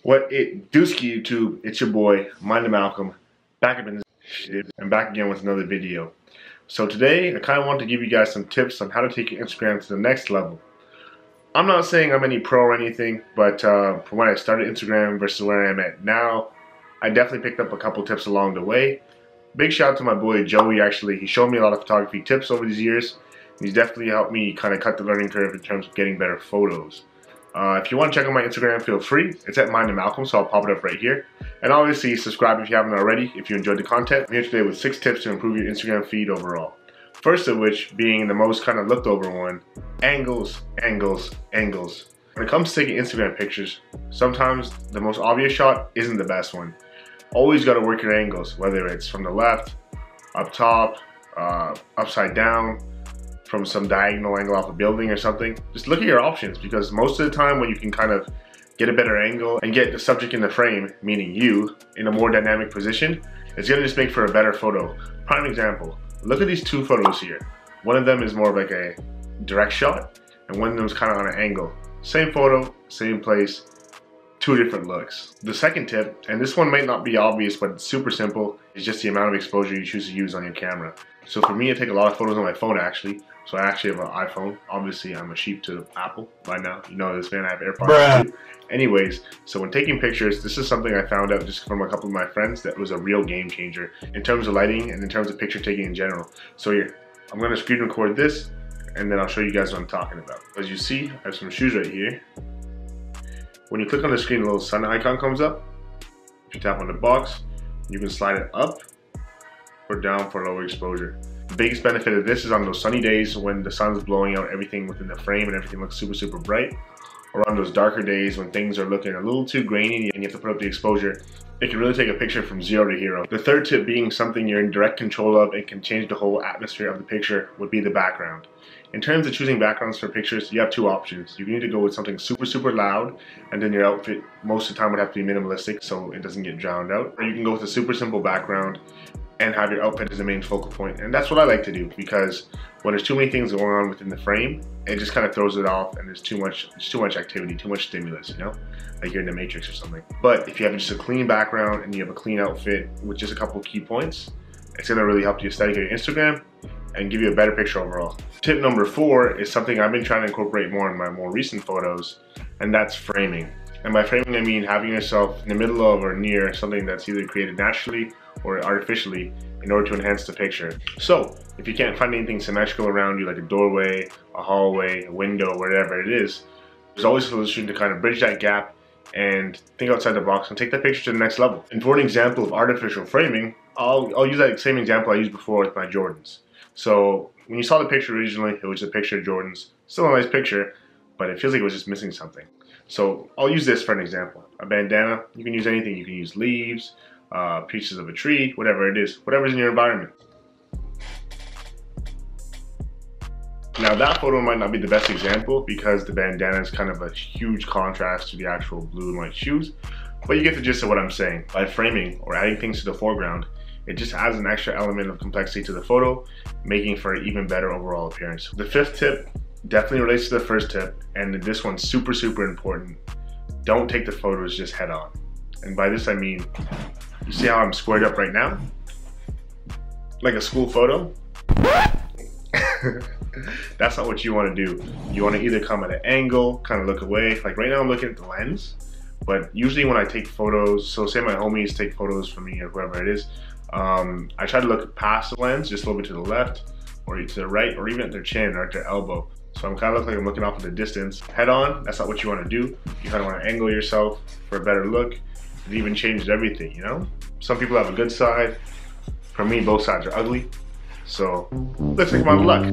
What it dooski YouTube, it's your boy, Mind Malcolm, back up in this shit, and back again with another video. So today, I kind of want to give you guys some tips on how to take your Instagram to the next level. I'm not saying I'm any pro or anything, but from when I started Instagram versus where I am at now, I definitely picked up a couple tips along the way. Big shout out to my boy Joey, actually. He showed me a lot of photography tips over these years. He's definitely helped me kind of cut the learning curve in terms of getting better photos. If you want to check out my Instagram, feel free. It's at Mind Malcolm, so I'll pop it up right here. And obviously, subscribe if you haven't already, if you enjoyed the content. I'm here today with 6 tips to improve your Instagram feed overall. First of which being the most kind of looked over one, angles, angles, angles. When it comes to taking Instagram pictures, sometimes the most obvious shot isn't the best one. Always got to work your angles, whether it's from the left, up top, upside down, from some diagonal angle off a building or something. Just look at your options, because most of the time when you can kind of get a better angle and get the subject in the frame, meaning you, in a more dynamic position, it's gonna just make for a better photo. Prime example, look at these 2 photos here. One of them is more of like a direct shot, and one of them is kind of on an angle. Same photo, same place, 2 different looks. The second tip, and this one might not be obvious, but it's super simple, is just the amount of exposure you choose to use on your camera. So for me, I take a lot of photos on my phone actually. So I actually have an iPhone. Obviously, I'm a sheep to Apple by now. You know this, man. I have AirPods too. Anyways, so when taking pictures, this is something I found out just from a couple of my friends that was a real game changer in terms of lighting and in terms of picture taking in general. So here, I'm gonna screen record this, and then I'll show you guys what I'm talking about. As you see, I have some shoes right here. When you click on the screen, a little sun icon comes up. If you tap on the box, you can slide it up or down for lower exposure. The biggest benefit of this is on those sunny days when the sun's blowing out everything within the frame and everything looks super, super bright. Or on those darker days when things are looking a little too grainy and you have to put up the exposure, it can really take a picture from 0 to hero. The third tip being something you're in direct control of and can change the whole atmosphere of the picture would be the background. In terms of choosing backgrounds for pictures, you have 2 options. You can either go with something super, super loud, and then your outfit most of the time would have to be minimalistic so it doesn't get drowned out. Or you can go with a super simple background and have your outfit as the main focal point. And that's what I like to do, because when there's too many things going on within the frame, it just kind of throws it off, and there's too much activity, too much stimulus, you know? Like you're in the Matrix or something. But if you have just a clean background and you have a clean outfit with just a couple key points, it's gonna really help the aesthetic of your Instagram and give you a better picture overall. Tip number 4 is something I've been trying to incorporate more in my more recent photos, and that's framing. And by framing, I mean having yourself in the middle of or near something that's either created naturally or artificially in order to enhance the picture. So, if you can't find anything symmetrical around you, like a doorway, a hallway, a window, whatever it is, there's always a solution to kind of bridge that gap and think outside the box and take that picture to the next level. And for an example of artificial framing, I'll use that same example I used before with my Jordans. So, when you saw the picture originally, it was a picture of Jordans. Still a nice picture, but it feels like it was just missing something. So, I'll use this for an example. A bandana, you can use anything. You can use leaves, pieces of a tree, whatever it is, whatever's in your environment. Now that photo might not be the best example because the bandana is kind of a huge contrast to the actual blue and white shoes, but you get the gist of what I'm saying. By framing or adding things to the foreground, it just adds an extra element of complexity to the photo, making for an even better overall appearance. The 5th tip definitely relates to the first tip, and this one's super, super important. Don't take the photos just head on. And by this I mean, you see how I'm squared up right now? Like a school photo? That's not what you want to do. You want to either come at an angle, kind of look away. Like right now I'm looking at the lens, but usually when I take photos, so say my homies take photos for me or whoever it is, I try to look past the lens, just a little bit to the left, or to the right, or even at their chin or at their elbow. So I'm kind of like I'm looking off at the distance. Head on, that's not what you want to do. You kind of want to angle yourself for a better look. It even changes everything, you know? Some people have a good side. For me, both sides are ugly. So let's take them out of luck.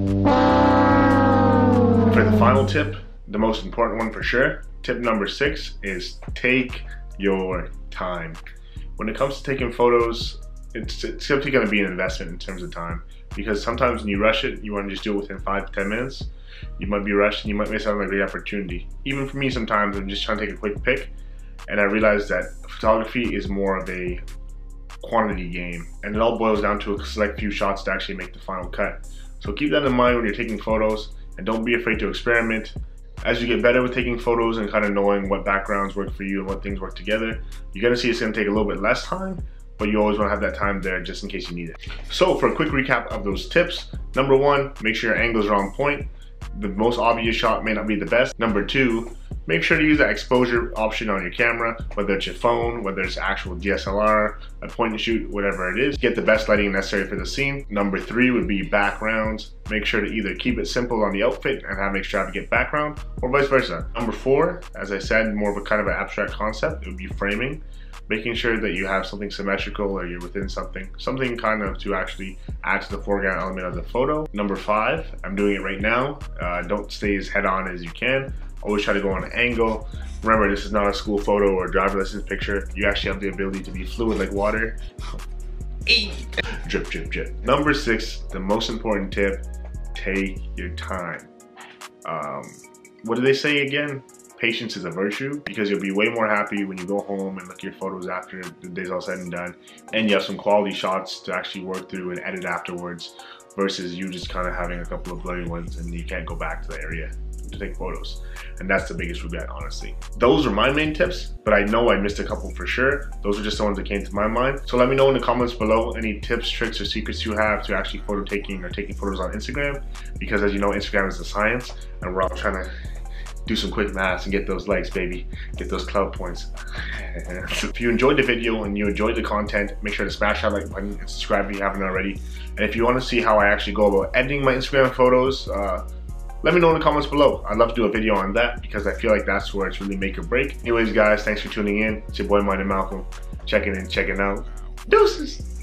For the final tip, the most important one for sure, tip number 6 is take your time. When it comes to taking photos, it's simply going to be an investment in terms of time, because sometimes when you rush it, you want to just do it within 5 to 10 minutes. You might be rushed and you might miss out on a great opportunity. Even for me, sometimes I'm just trying to take a quick pic, and I realize that photography is more of a quantity game, and it all boils down to a select few shots to actually make the final cut. So keep that in mind when you're taking photos, and don't be afraid to experiment. As you get better with taking photos and kind of knowing what backgrounds work for you and what things work together, you're gonna see it's gonna take a little bit less time, but you always wanna have that time there just in case you need it. So for a quick recap of those tips, number one, make sure your angles are on point. The most obvious shot may not be the best. Number two, make sure to use that exposure option on your camera, whether it's your phone, whether it's actual DSLR, a point and shoot, whatever it is. Get the best lighting necessary for the scene. Number three would be backgrounds. Make sure to either keep it simple on the outfit and have an extravagant background, or vice versa. Number four, as I said, more of a kind of an abstract concept, it would be framing. Making sure that you have something symmetrical or you're within something kind of to actually add to the foreground element of the photo. Number five, I'm doing it right now. Don't stay as head on as you can. Always try to go on an angle. Remember, this is not a school photo or a driver license picture. You actually have the ability to be fluid like water. Drip, drip, drip. Number six, the most important tip, take your time. What do they say again? Patience is a virtue, because you'll be way more happy when you go home and look at your photos after the day's all said and done, and you have some quality shots to actually work through and edit afterwards, versus you just kind of having a couple of blurry ones and you can't go back to the area to take photos. And that's the biggest regret, honestly. Those are my main tips, but I know I missed a couple for sure. Those are just the ones that came to my mind. So let me know in the comments below any tips, tricks, or secrets you have to actually photo taking or taking photos on Instagram, because as you know, Instagram is a science and we're all trying to do some quick maths and get those likes, baby. Get those clout points. If you enjoyed the video and you enjoyed the content, make sure to smash that like button and subscribe if you haven't already. And if you want to see how I actually go about editing my Instagram photos, let me know in the comments below. I'd love to do a video on that, because I feel like that's where it's really make or break. Anyways, guys, thanks for tuning in. It's your boy, Malcolm. Checking in, checking out. Deuces.